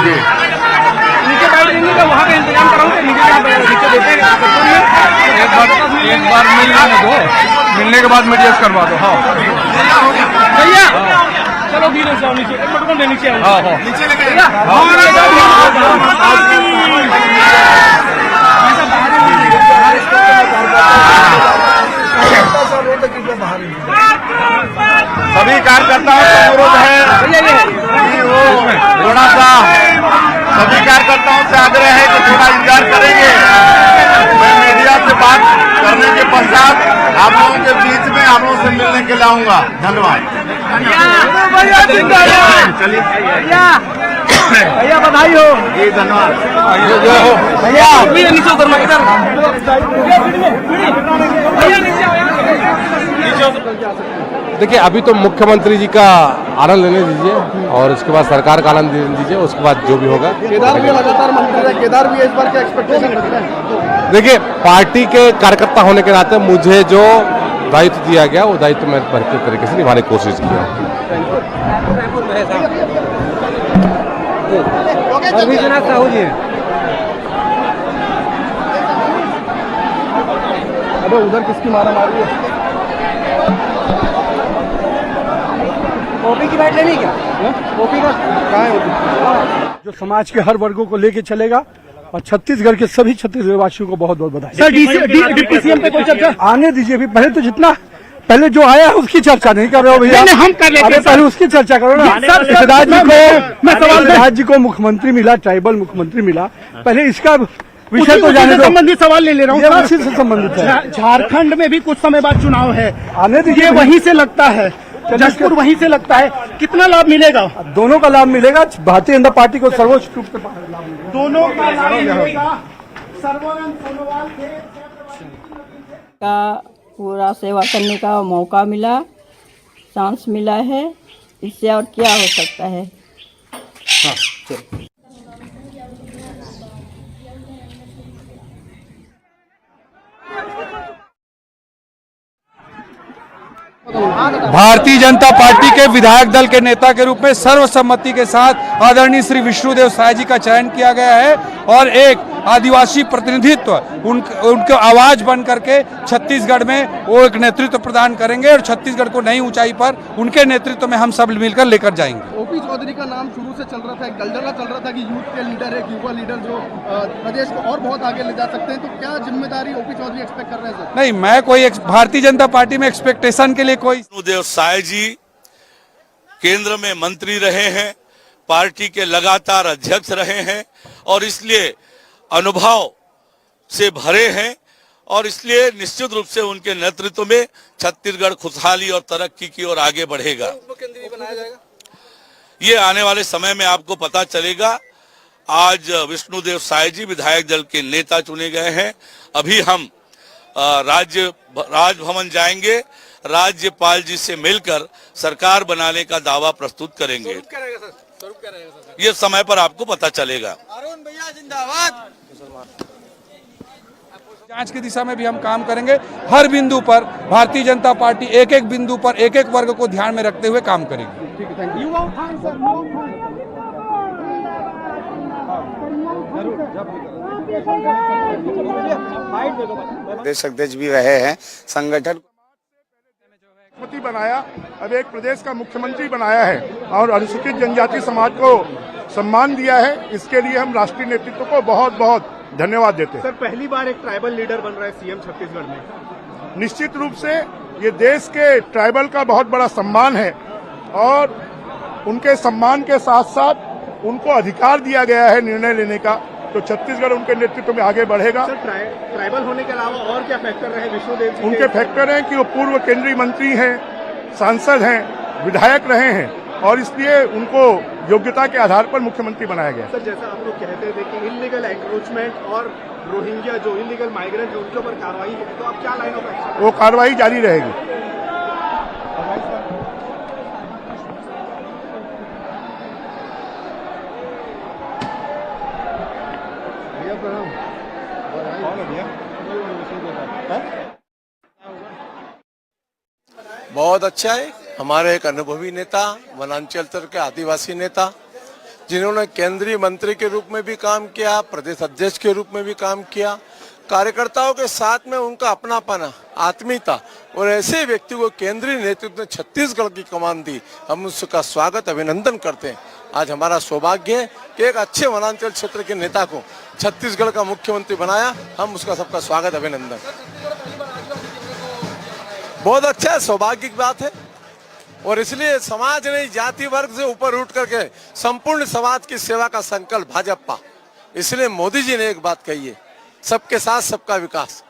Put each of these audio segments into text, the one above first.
नीचे बैठ लेने का वहाँ पे इंतजाम कराऊँ कि नीचे देते हैं। एक बार मिल लेने दो, मिलने के बाद में एडजस्ट करवा दो। हाँ भैया चलो धीरे से आओ नीचे, नीचे आओ। हाँ हाँ नीचे लेके सभी कार्यकर्ताओं का अनुरोध है कि वो थोड़ा सा, सभी कार्यकर्ताओं से आग्रह है कि थोड़ा इंतजार करेंगे। मैं मीडिया से बात करने के पश्चात आप लोगों के बीच में आप लोगों से मिलने के लिए आऊंगा। धन्यवाद। चलिए भैया बधाई हो जी, धन्यवाद भैया। नीचे उतरना इधर, देखिए, अभी तो मुख्यमंत्री जी का आनंद लेने दीजिए और उसके बाद सरकार का आनंद लेने दीजिए, उसके बाद जो भी होगा। केदार भी लगातार मंत्री रहे, केदार भी इस बार क्या एक्सपेक्टेशन रखते हैं? देखिए, पार्टी के कार्यकर्ता होने के नाते मुझे जो दायित्व दिया गया वो दायित्व मैं बेहतर तरीके से निभाने की कोशिश किया। साहू जी, अबे उधर किसकी मारा मारी है? ओपी की बात लेनी क्या? ओपी का कहाँ है? ओपी जो समाज के हर वर्गों को लेके चलेगा और छत्तीसगढ़ के सभी छत्तीसगढ़ वासियों को बहुत बहुत बधाई। सर डीपीसीएम पे कोई चर्चा आने दीजिए। अभी पहले तो जितना पहले जो आया है उसकी चर्चा नहीं कर रहे हो भैया। हम कर लेते हैं, पहले उसकी चर्चा करो ना। राज्य को मुख्यमंत्री मिला, ट्राइबल मुख्यमंत्री मिला, पहले इसका विषय तो जाने दो। संबंधित सवाल ले रहा हूँ, उसी से संबंधित है। झारखंड में भी कुछ समय बाद चुनाव है, आने दीजिए। वहीं से लगता है, जशपुर वहीं से लगता है, कितना लाभ मिलेगा? दोनों का लाभ मिलेगा। भारतीय जनता पार्टी को सर्वोच्च रूप से लाभ मिलेगा। दोनों का लाभ मिलेगा। सर्वानंद सोनोवाल का पूरा सेवा करने का मौका मिला, चांस मिला है, इससे और क्या हो सकता है। भारतीय जनता पार्टी के विधायक दल के नेता के रूप में सर्वसम्मति के साथ आदरणीय श्री विष्णुदेव साय जी का चयन किया गया है और एक आदिवासी प्रतिनिधित्व उनके आवाज बन करके छत्तीसगढ़ में वो एक नेतृत्व प्रदान करेंगे और छत्तीसगढ़ को नई ऊंचाई पर उनके नेतृत्व में हम सब मिलकर लेकर जाएंगे। ओपी चौधरी का नाम शुरू से चल रहा था, एक दलदला चल रहा था कि यूथ के लीडर है, युवा लीडर जो प्रदेश को और बहुत आगे ले जा सकते हैं, तो क्या जिम्मेदारी ओपी चौधरी एक्सपेक्ट कर रहे हैं? नहीं, मैं कोई भारतीय जनता पार्टी में एक्सपेक्टेशन के लिए कोई। विष्णुदेव साय जी केंद्र में मंत्री रहे हैं, पार्टी के लगातार अध्यक्ष रहे हैं और इसलिए अनुभव से भरे हैं और इसलिए निश्चित रूप से उनके नेतृत्व में छत्तीसगढ़ खुशहाली और तरक्की की ओर आगे बढ़ेगा। ये आने वाले समय में आपको पता चलेगा। आज विष्णुदेव साय जी विधायक दल के नेता चुने गए हैं। अभी हम राजभवन जाएंगे, राज्यपाल जी से मिलकर सरकार बनाने का दावा प्रस्तुत करेंगे। ये समय पर आपको पता चलेगा। अरुण भैया जिंदाबाद। जांच की दिशा में भी हम काम करेंगे। हर बिंदु पर भारतीय जनता पार्टी एक एक बिंदु पर एक एक वर्ग को ध्यान में रखते हुए काम करेगी। प्रदेश अध्यक्ष भी रहे हैं, संगठन मुख्यमंत्री बनाया, अब एक प्रदेश का मुख्यमंत्री बनाया है और अनुसूचित जनजाति समाज को सम्मान दिया है। इसके लिए हम राष्ट्रीय नेतृत्व को बहुत बहुत धन्यवाद देते हैं। सर, पहली बार एक ट्राइबल लीडर बन रहा है सीएम छत्तीसगढ़ में। निश्चित रूप से ये देश के ट्राइबल का बहुत बड़ा सम्मान है और उनके सम्मान के साथ साथ उनको अधिकार दिया गया है निर्णय लेने का, तो छत्तीसगढ़ उनके नेतृत्व में आगे बढ़ेगा। सर, ट्राइबल होने के अलावा और क्या फैक्टर रहे विष्णुदेव जी? उनके फैक्टर हैं कि वो पूर्व केंद्रीय मंत्री हैं, सांसद हैं, विधायक रहे हैं और इसलिए उनको योग्यता के आधार पर मुख्यमंत्री बनाया गया। सर, जैसा आप लोग कहते थे कि इलीगल एंक्रोचमेंट और रोहिंग्या जो इलीगल माइग्रेंट है उनके ऊपर कार्रवाई है, तो अब क्या लाइन ऑफ एक्शन? वो कार्रवाई जारी रहेगी। बहुत अच्छा है। हमारे एक अनुभवी नेता, वनांचल के आदिवासी नेता जिन्होंने केंद्रीय मंत्री के रूप में भी काम किया, प्रदेश अध्यक्ष के रूप में भी काम किया। कार्यकर्ताओं के साथ में उनका अपनापन, आत्मीयता और ऐसे व्यक्ति को केंद्रीय नेतृत्व ने छत्तीसगढ़ की कमान दी। हम उसका स्वागत अभिनंदन करते हैं। आज हमारा सौभाग्य है कि एक अच्छे वनांचल क्षेत्र के नेता को छत्तीसगढ़ का मुख्यमंत्री बनाया। हम उसका सबका स्वागत अभिनंदन। बहुत अच्छा है, सौभाग्य की बात है। और इसलिए समाज ने जाति वर्ग से ऊपर उठ करके संपूर्ण समाज की सेवा का संकल्प भाजपा, इसलिए मोदी जी ने एक बात कही है, सबके साथ सबका विकास।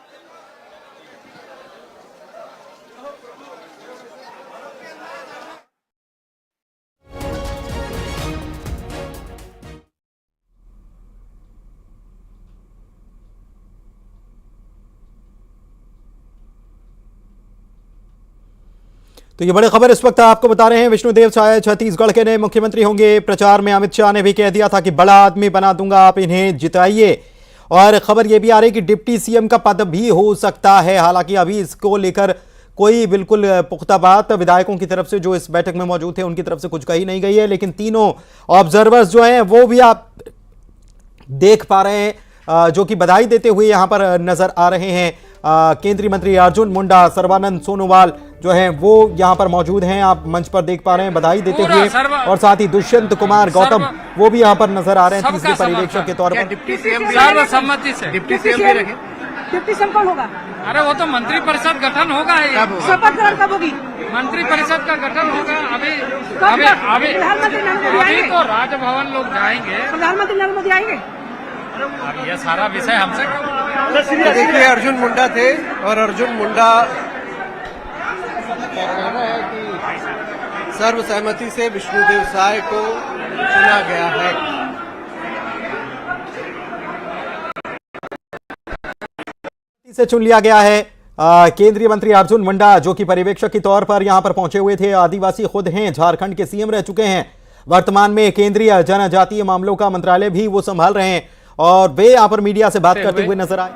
तो ये बड़ी खबर इस वक्त आपको बता रहे हैं। विष्णुदेव साय छत्तीसगढ़ के नए मुख्यमंत्री होंगे। प्रचार में अमित शाह ने भी कह दिया था कि बड़ा आदमी बना दूंगा, आप इन्हें जिताइए। और खबर यह भी आ रही है कि डिप्टी सीएम का पद भी हो सकता है। हालांकि अभी इसको लेकर कोई बिल्कुल पुख्ता बात विधायकों की तरफ से जो इस बैठक में मौजूद थे उनकी तरफ से कुछ कही नहीं गई है। लेकिन तीनों ऑब्जर्वर्स जो हैं वो भी आप देख पा रहे हैं, जो कि बधाई देते हुए यहां पर नजर आ रहे हैं। केंद्रीय मंत्री अर्जुन मुंडा, सर्बानंद सोनोवाल जो हैं वो यहां पर मौजूद हैं, आप मंच पर देख पा रहे हैं बधाई देते हुए। और साथ ही दुष्यंत कुमार गौतम वो भी यहां पर नजर आ रहे हैं तीसरे पर्यवेक्षक के तौर पर। डिप्टी सीएम भी रखे। डिप्टी सीएम कौन होगा? अरे वो तो मंत्री परिषद गठन होगा। शपथ ग्रहण कब होगी? मंत्री परिषद का गठन होगा। अभी प्रधानमंत्री नरेंद्र मोदी आएंगे तो राजभवन लोग जाएंगे। प्रधानमंत्री नरेंद्र मोदी आएंगे। अब ये सारा विषय हमसे देखिए, अर्जुन मुंडा थे और अर्जुन मुंडा कहना है कि सर्वसहमति से विष्णुदेव साय को चुना गया है। से चुन लिया गया है केंद्रीय मंत्री अर्जुन मुंडा, जो कि पर्यवेक्षक के तौर पर यहां पर पहुंचे हुए थे। आदिवासी खुद हैं, झारखंड के सीएम रह चुके हैं। वर्तमान में केंद्रीय जनजातीय मामलों का मंत्रालय भी वो संभाल रहे हैं और वे यहां पर मीडिया से बात करते हुए नजर आए।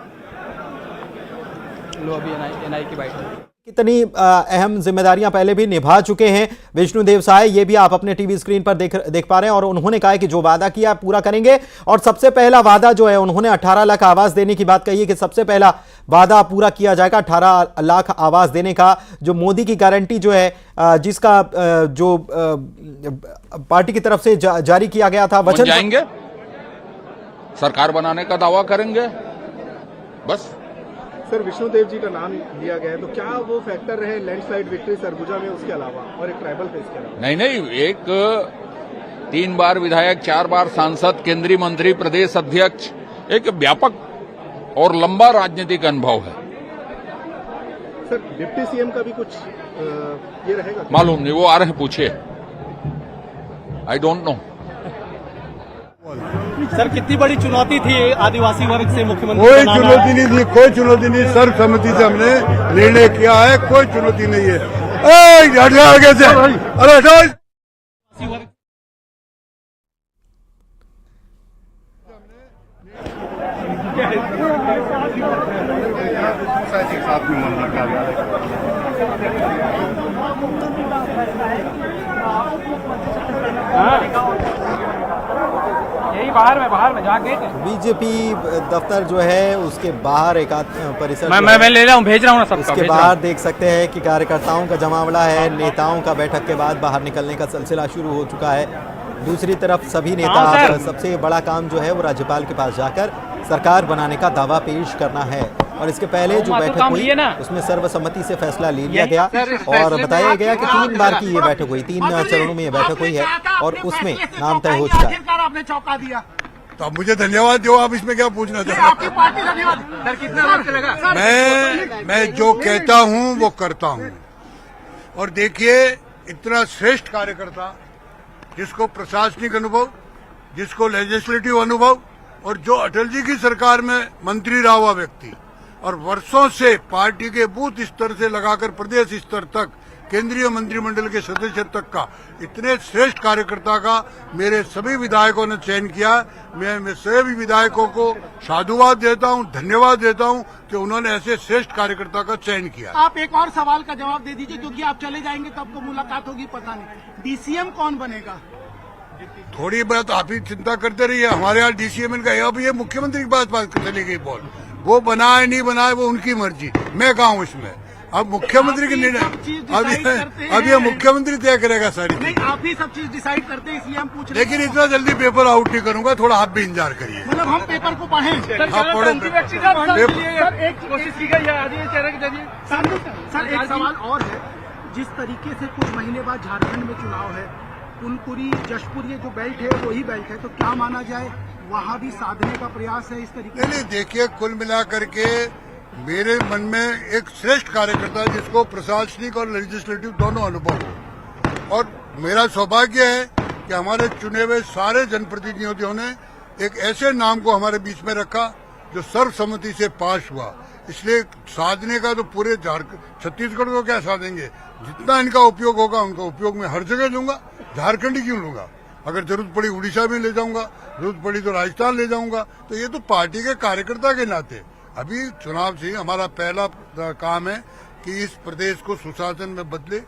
एनआई की बैठक कितनी अहम जिम्मेदारियां पहले भी निभा चुके हैं विष्णुदेव साय, ये भी आप अपने टीवी स्क्रीन पर देख पा रहे हैं। और उन्होंने कहा है कि जो वादा किया पूरा करेंगे। और सबसे पहला वादा जो है, उन्होंने 18 लाख आवास देने की बात कही है कि सबसे पहला वादा पूरा किया जाएगा 18 लाख आवास देने का। जो मोदी की गारंटी जो है, जिसका जो पार्टी की तरफ से जारी किया गया था, वचन जाएंगे, सरकार बनाने का दावा करेंगे। बस सर, विष्णुदेव जी का नाम लिया गया है, तो क्या वो फैक्टर रहे लैंडस्लाइड विक्ट्री सरगुजा में, उसके अलावा और एक ट्राइबल फेस के अलावा? नहीं, एक 3 बार विधायक, 4 बार सांसद, केंद्रीय मंत्री, प्रदेश अध्यक्ष, एक व्यापक और लंबा राजनीतिक अनुभव है। सर, डिप्टी सीएम का भी कुछ ये रहेगा? मालूम नहीं, वो आ रहे हैं, पूछिए। I don't know. सर, कितनी बड़ी चुनौती थी आदिवासी वर्ग से मुख्यमंत्री? कोई चुनौती नहीं थी, कोई चुनौती नहीं। सर्वसम्मति से हमने निर्णय किया है, कोई चुनौती नहीं है। आगे से अरे बाहर में जाके बीजेपी दफ्तर जो है उसके बाहर एक परिसर मैं ले रहा हूँ, भेज रहा हूँ ना सबका। इसके बाहर देख सकते हैं कि कार्यकर्ताओं का जमावड़ा है। नेताओं का बैठक के बाद बाहर निकलने का सिलसिला शुरू हो चुका है। दूसरी तरफ सभी नेता, सबसे बड़ा काम जो है वो राज्यपाल के पास जाकर सरकार बनाने का दावा पेश करना है। और इसके पहले जो बैठक हुई उसमें सर्वसम्मति से फैसला ले लिया गया और बताया गया कि 3 बार की ये बैठक हुई, 3 चरणों में ये बैठक हुई है और उसमें नाम तय हो चुका है। आपने चौंका दिया तो आप मुझे धन्यवाद दो। आप इसमें क्या पूछना चाहते हैं? आपकी पार्टी धन्यवाद। सर, कितना वक्त लगा? मैं जो कहता हूं वो करता हूं। और देखिए, इतना श्रेष्ठ कार्यकर्ता, जिसको प्रशासनिक अनुभव, जिसको लेजिस्लेटिव अनुभव, और जो अटल जी की सरकार में मंत्री रहा हुआ व्यक्ति और वर्षों से पार्टी के बूथ स्तर से लगाकर प्रदेश स्तर तक, केंद्रीय मंत्रिमंडल के सदस्य तक का इतने श्रेष्ठ कार्यकर्ता का मेरे सभी विधायकों ने चयन किया। मैं सभी विधायकों को साधुवाद देता हूं, धन्यवाद देता हूं कि उन्होंने ऐसे श्रेष्ठ कार्यकर्ता का चयन किया। आप एक और सवाल का जवाब दे दीजिए, क्योंकि आप चले जाएंगे तब तो मुलाकात होगी, पता नहीं। डीसीएम कौन बनेगा? थोड़ी बात आप ही चिंता करते रहिए। हमारे यहाँ DCMN का अब ये मुख्यमंत्री के पास चली गई बॉल, वो बनाए नहीं बनाए वो उनकी मर्जी, मैं कहा हूँ इसमें। अब मुख्यमंत्री के निर्णय अब ये मुख्यमंत्री तय करेगा सारी। नहीं, आप ही सब चीज डिसाइड करते हैं, इसलिए हम पूछ रहे हैं। लेकिन इतना जल्दी पेपर आउट नहीं करूंगा, थोड़ा आप भी इंतजार करिए। मतलब हम पेपर को पढ़ें। हाँ, पढ़ो। सर एक कोशिश की गई है चेहरे के जरिए। सर एक सवाल और है, जिस तरीके से कुछ महीने बाद झारखंड में चुनाव है, फुलपुरी जशपुर ये जो बेल्ट है वही बेल्ट है, तो क्या माना जाए वहाँ भी साधने का प्रयास है इस तरीके? नहीं, देखिए कुल मिलाकर के मेरे मन में एक श्रेष्ठ कार्यकर्ता है जिसको प्रशासनिक और लेजिस्लेटिव दोनों अनुभव हो, और मेरा सौभाग्य है कि हमारे चुने हुए सारे जनप्रतिनिधियों ने एक ऐसे नाम को हमारे बीच में रखा जो सर्वसम्मति से पास हुआ। इसलिए साधने का तो पूरे छत्तीसगढ़ को क्या साधेंगे, जितना इनका उपयोग होगा उनका उपयोग मैं हर जगह लूंगा, झारखंड ही क्यों लूंगा, अगर जरूरत पड़ी उड़ीसा में ले जाऊंगा, जरूरत पड़ी तो राजस्थान ले जाऊंगा। तो ये तो पार्टी के कार्यकर्ता के नाते अभी चुनाव से हमारा पहला काम है कि इस प्रदेश को सुशासन में बदले,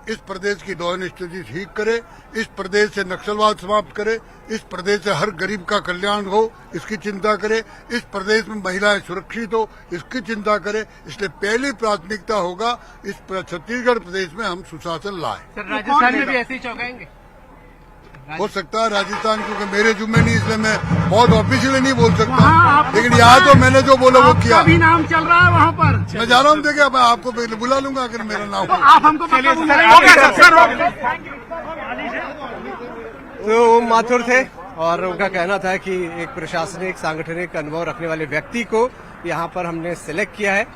इस प्रदेश की लॉ एंड स्थिति ठीक करे, इस प्रदेश से नक्सलवाद समाप्त करे, इस प्रदेश से हर गरीब का कल्याण हो इसकी चिंता करे, इस प्रदेश में महिलाएं सुरक्षित हो इसकी चिंता करे। इसलिए पहली प्राथमिकता होगा इस छत्तीसगढ़ प्रदेश में हम सुशासन लाए। राजस्थान में भी ऐसे ही चौंकाएंगे? हो सकता है राजस्थान, क्योंकि मेरे जुम्मे नहीं, इसलिए मैं बहुत ऑफिशियली नहीं बोल सकता, लेकिन यहाँ तो मैंने जो बोला वो किया। अभी नाम चल रहा है वहाँ पर, मैं जा रहा हूँ, देखिए मैं आपको बुला लूंगा अगर मेरा नाम हो। आप हमको तो माथुर थे और उनका कहना था कि एक प्रशासनिक सांगठनिक अनुभव रखने वाले व्यक्ति को यहाँ पर हमने सिलेक्ट किया है।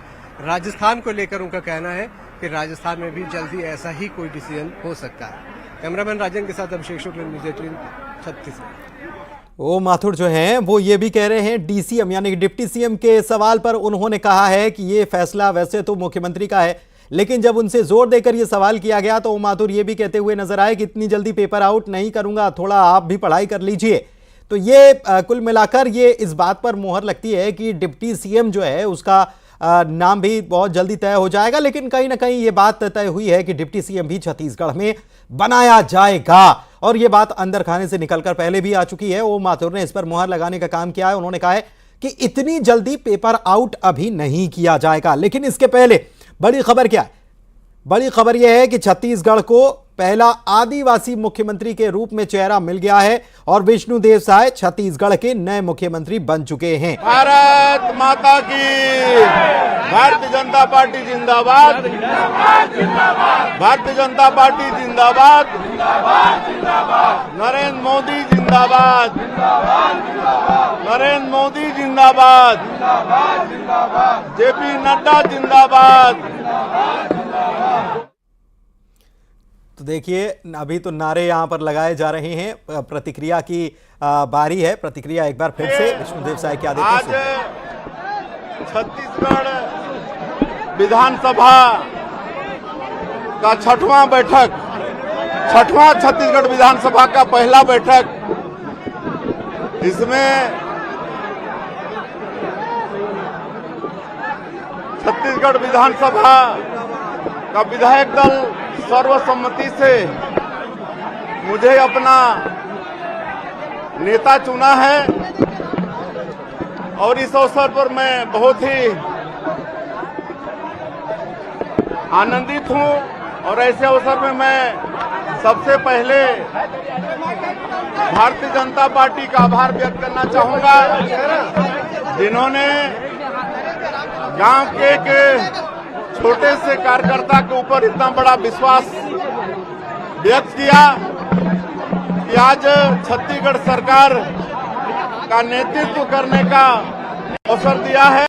राजस्थान को लेकर उनका कहना है कि राजस्थान में भी जल्दी ऐसा ही कोई डिसीजन हो सकता है। कैमरामैन राजन के साथ अभिषेक शुक्ल, न्यूज़ 18 छत्तीसगढ़। ओ माथुर जो हैं वो ये भी कह रहे हैं, DCM यानी कि डिप्टी सीएम के सवाल पर उन्होंने कहा है कि ये फैसला वैसे तो मुख्यमंत्री का है, लेकिन जब उनसे जोर देकर ये सवाल किया गया तो माथुर ये भी कहते हुए नजर आए कि इतनी जल्दी पेपर आउट नहीं करूंगा, थोड़ा आप भी पढ़ाई कर लीजिए। तो ये कुल मिलाकर ये इस बात पर मोहर लगती है कि डिप्टी सीएम जो है उसका नाम भी बहुत जल्दी तय हो जाएगा, लेकिन कहीं ना कहीं ये बात तय हुई है कि डिप्टी सीएम भी छत्तीसगढ़ में बनाया जाएगा, और ये बात अंदर खाने से निकलकर पहले भी आ चुकी है। ओम माथुर ने इस पर मुहर लगाने का काम किया है। उन्होंने कहा है कि इतनी जल्दी पेपर आउट अभी नहीं किया जाएगा, लेकिन इसके पहले बड़ी खबर क्या है? बड़ी खबर यह है कि छत्तीसगढ़ को पहला आदिवासी मुख्यमंत्री के रूप में चेहरा मिल गया है और विष्णुदेव साय छत्तीसगढ़ के नए मुख्यमंत्री बन चुके हैं। भारत माता की, भारतीय जनता पार्टी जिंदाबाद, भारतीय जनता पार्टी जिंदाबाद, नरेंद्र मोदी जिंदाबाद, नरेंद्र मोदी जिंदाबाद, JP नड्डा जिंदाबाद। तो देखिए अभी तो नारे यहां पर लगाए जा रहे हैं। प्रतिक्रिया की बारी है। प्रतिक्रिया एक बार फिर से विष्णुदेव साय क्या देते हैं? आज छत्तीसगढ़ विधानसभा का छठवां छत्तीसगढ़ विधानसभा का पहला बैठक, इसमें छत्तीसगढ़ विधानसभा का विधायक दल सर्वसम्मति से मुझे अपना नेता चुना है, और इस अवसर पर मैं बहुत ही आनंदित हूं। और ऐसे अवसर में मैं सबसे पहले भारतीय जनता पार्टी का आभार व्यक्त करना चाहूंगा, जिन्होंने गांव के एक छोटे से कार्यकर्ता के ऊपर इतना बड़ा विश्वास व्यक्त किया कि आज छत्तीसगढ़ सरकार का नेतृत्व करने का अवसर दिया है।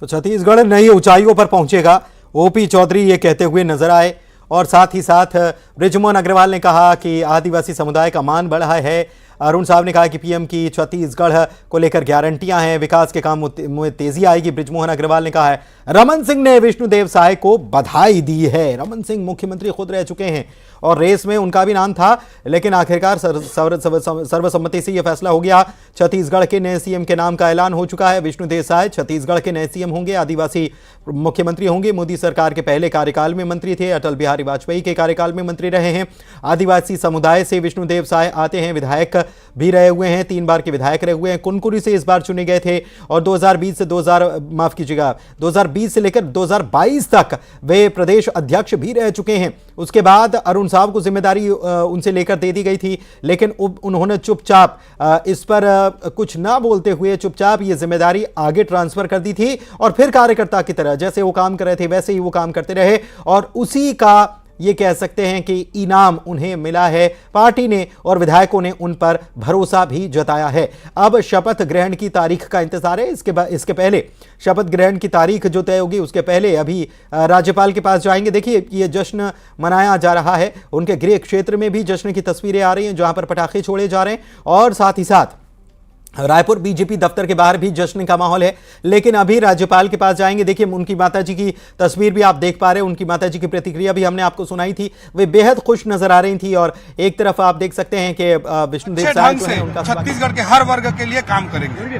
तो छत्तीसगढ़ नई ऊंचाइयों पर पहुंचेगा, ओपी चौधरी ये कहते हुए नजर आए। और साथ ही साथ बृजमोहन अग्रवाल ने कहा कि आदिवासी समुदाय का मान बढ़ा है। अरुण साहब ने कहा कि पीएम की छत्तीसगढ़ को लेकर गारंटियां हैं, विकास के काम में तेजी आएगी। बृजमोहन अग्रवाल ने कहा है। रमन सिंह ने विष्णुदेव साय को बधाई दी है। रमन सिंह मुख्यमंत्री खुद रह चुके हैं और रेस में उनका भी नाम था, लेकिन आखिरकार सर्वसम्मति से यह फैसला हो गया। छत्तीसगढ़ के नए सीएम के नाम का ऐलान हो चुका है। विष्णुदेव साय छत्तीसगढ़ के नए सीएम होंगे, आदिवासी मुख्यमंत्री होंगे। मोदी सरकार के पहले कार्यकाल में मंत्री थे, अटल बिहारी वाजपेयी के कार्यकाल में मंत्री रहे हैं। आदिवासी समुदाय से विष्णुदेव साय आते हैं, विधायक भी रहे हुए हैं, 3 बार के विधायक रहे हुए हैं। कुनकुरी से इस बार चुने गए थे और 2020 से 2020 से लेकर 2022 तक वे प्रदेश अध्यक्ष भी रह चुके हैं। उसके बाद अरुण साहब को जिम्मेदारी उनसे लेकर दे दी गई थी, लेकिन उन्होंने चुपचाप इस पर कुछ ना बोलते हुए चुपचाप ये जिम्मेदारी आगे ट्रांसफर कर दी थी और फिर कार्यकर्ता की तरह जैसे वो काम कर रहे थे वैसे ही वो काम करते रहे और उसी का ये कह सकते हैं कि इनाम उन्हें मिला है। पार्टी ने और विधायकों ने उन पर भरोसा भी जताया है। अब शपथ ग्रहण की तारीख का इंतजार है। इसके पहले शपथ ग्रहण की तारीख जो तय होगी उसके पहले अभी राज्यपाल के पास जाएंगे। देखिए ये जश्न मनाया जा रहा है, उनके गृह क्षेत्र में भी जश्न की तस्वीरें आ रही हैं जहां पर पटाखे छोड़े जा रहे हैं और साथ ही साथ रायपुर बीजेपी दफ्तर के बाहर भी जश्न का माहौल है। लेकिन अभी राज्यपाल के पास जाएंगे। देखिए उनकी माताजी की तस्वीर भी आप देख पा रहे हैं, उनकी माताजी की प्रतिक्रिया भी हमने आपको सुनाई थी, वे बेहद खुश नजर आ रही थी। और एक तरफ आप देख सकते हैं कि विष्णुदेव साय जो है उनका छत्तीसगढ़ के हर वर्ग के लिए काम करेंगे।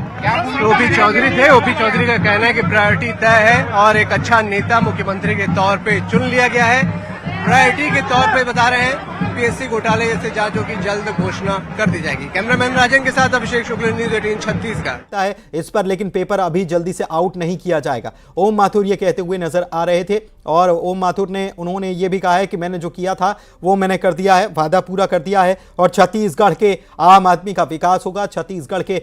ओपी चौधरी थे, ओपी चौधरी का कहना है कि प्रायोरिटी तय है और एक अच्छा नेता मुख्यमंत्री के तौर पे चुन लिया गया है। प्रायोरिटी के तौर पे बता रहे हैं पीएससी घोटाले जैसे जांचों की जल्द घोषणा कर दी जाएगी। कैमरामैन राजन के साथ अभिषेक शुक्ल, न्यूज़ 18 छत्तीसगढ़ है इस पर, लेकिन पेपर अभी जल्दी से आउट नहीं किया जाएगा। ओम माथुर ये कहते हुए नजर आ रहे थे और ओम माथुर ने उन्होंने ये भी कहा है कि मैंने जो किया था वो मैंने कर दिया है, वादा पूरा कर दिया है और छत्तीसगढ़ के आम आदमी का विकास होगा। छत्तीसगढ़ के